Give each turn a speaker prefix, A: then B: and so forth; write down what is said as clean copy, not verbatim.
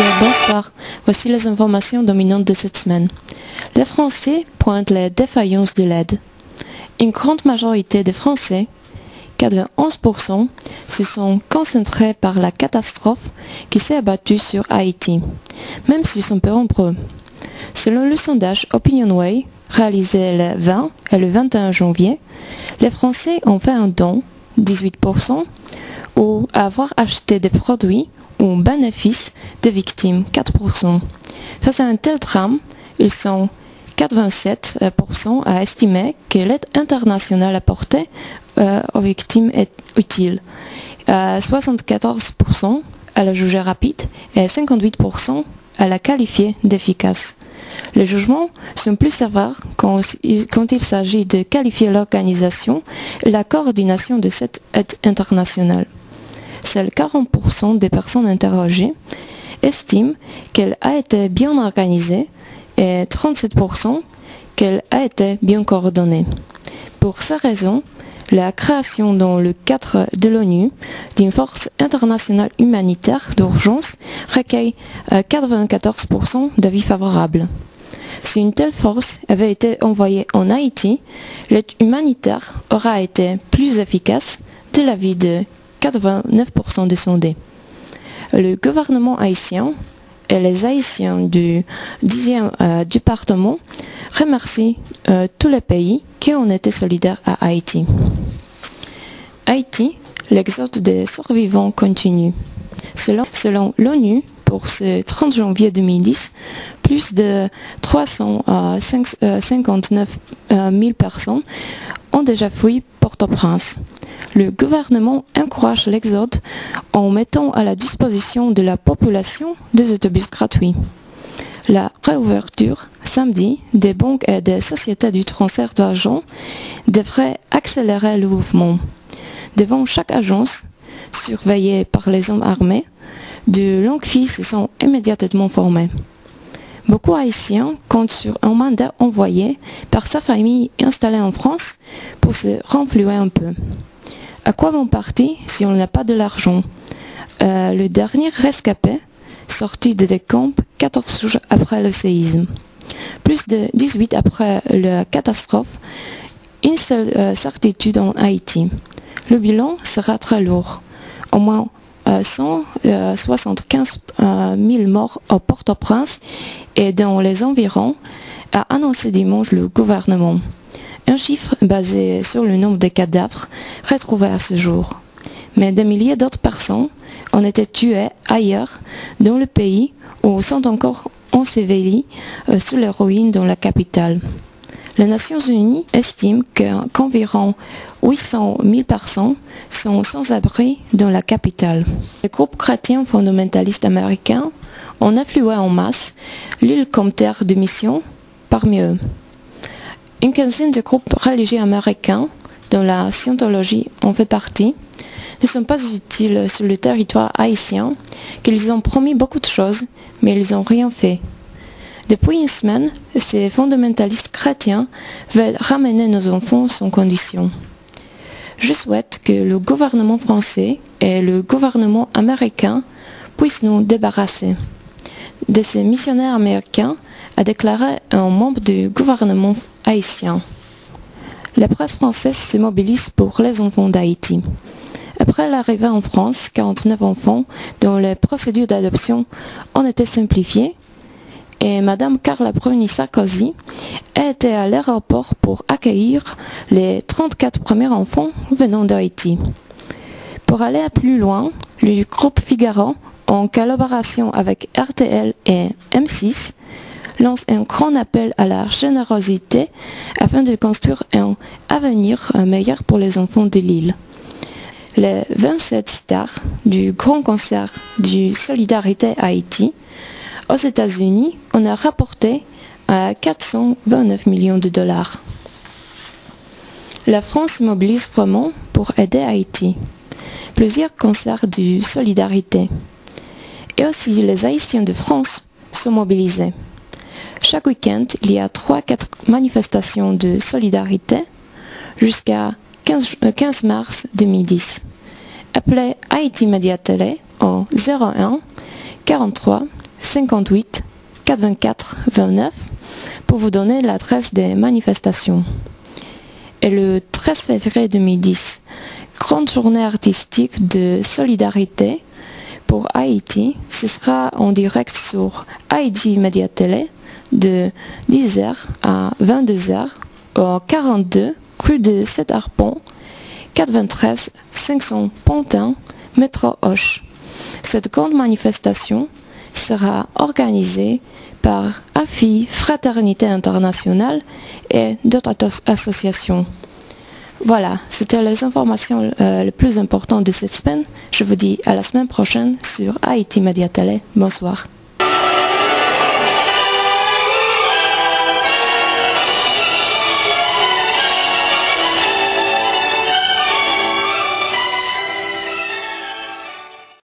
A: policiers, bonsoir. Voici les informations dominantes de cette semaine. Les Français pointent les défaillances de l'aide. Une grande majorité des Français, 91%, se sont concentrés par la catastrophe qui s'est abattue sur Haïti, même s'ils sont peu nombreux. Selon le sondage OpinionWay, réalisé le 20 et le 21 janvier, les Français ont fait un don, 18%, ou avoir acheté des produits ou bénéfices des victimes, 4%. Face à un tel drame, ils sont 87% à estimer que l'aide internationale apportée aux victimes est utile, 74% à la juger rapide et 58% à la qualifier d'efficace. Les jugements sont plus sévères quand il s'agit de qualifier l'organisation et la coordination de cette aide internationale. Seuls 40% des personnes interrogées estiment qu'elle a été bien organisée et 37% qu'elle a été bien coordonnée. Pour ces raisons, la création dans le cadre de l'ONU d'une force internationale humanitaire d'urgence recueille 94% d'avis favorables. Si une telle force avait été envoyée en Haïti, l'aide humanitaire aura été plus efficace de l'avis de 89% des sondés. Le gouvernement haïtien et les Haïtiens du 10e département remercient tous les pays qui ont été solidaires à Haïti. Haïti, l'exode des survivants continue. Selon l'ONU, pour ce 30 janvier 2010, plus de 359 000 personnes ont déjà fui Port-au-Prince. Le gouvernement encourage l'exode en mettant à la disposition de la population des autobus gratuits. La réouverture samedi des banques et des sociétés du transfert d'argent devrait accélérer le mouvement. Devant chaque agence, surveillée par les hommes armés, de longues files se sont immédiatement formées. Beaucoup Haïtiens comptent sur un mandat envoyé par sa famille installée en France pour se renflouer un peu. À quoi bon partir si on n'a pas de l'argent? Le dernier rescapé, sorti de des camps 14 jours après le séisme. Plus de 18 après la catastrophe, une seule certitude en Haïti. Le bilan sera très lourd. Au moins 175 000 morts au Port-au-Prince et dans les environs, a annoncé dimanche le gouvernement. Un chiffre basé sur le nombre de cadavres retrouvés à ce jour. Mais des milliers d'autres personnes ont été tuées ailleurs dans le pays ou sont encore ensevelies sous les ruines dans la capitale. Les Nations Unies estiment qu'environ 800 000 personnes sont sans abri dans la capitale. Les groupes chrétiens fondamentalistes américains ont afflué en masse l'île comme terre de mission parmi eux. Une quinzaine de groupes religieux américains, dont la Scientologie en fait partie, ne sont pas utiles sur le territoire haïtien, qu'ils ont promis beaucoup de choses, mais ils n'ont rien fait. Depuis une semaine, ces fondamentalistes chrétiens veulent ramener nos enfants sans condition. Je souhaite que le gouvernement français et le gouvernement américain puissent nous débarrasser de ces missionnaires américains, a déclaré un membre du gouvernement haïtien. La presse française se mobilise pour les enfants d'Haïti. Après l'arrivée en France, 49 enfants dont les procédures d'adoption ont été simplifiées, et Madame Carla Bruni-Sarkozy a été à l'aéroport pour accueillir les 34 premiers enfants venant d'Haïti. Pour aller plus loin, le groupe Figaro, en collaboration avec RTL et M6, lance un grand appel à la générosité afin de construire un avenir meilleur pour les enfants de l'île. Les 27 stars du grand concert du Solidarité Haïti aux États-Unis, on a rapporté à 429 millions de dollars. La France se mobilise vraiment pour aider Haïti. Plusieurs concerts du Solidarité. Et aussi les Haïtiens de France sont mobilisés. Chaque week-end, il y a 3-4 manifestations de solidarité jusqu'à 15 mars 2010. Appelez Haïti Média Télé au 01 43 58 424 29 pour vous donner l'adresse des manifestations. Et le 13 février 2010, grande journée artistique de solidarité pour Haïti. Ce sera en direct sur Haïti Média Télé de 10h à 22h au 42 rue de 7 Arpents, 93 500 Pontin, métro Hoche. Cette grande manifestation sera organisée par AFI, Fraternité Internationale et d'autres associations. Voilà, c'était les informations les plus importantes de cette semaine. Je vous dis à la semaine prochaine sur Haïti Média Télé. Bonsoir.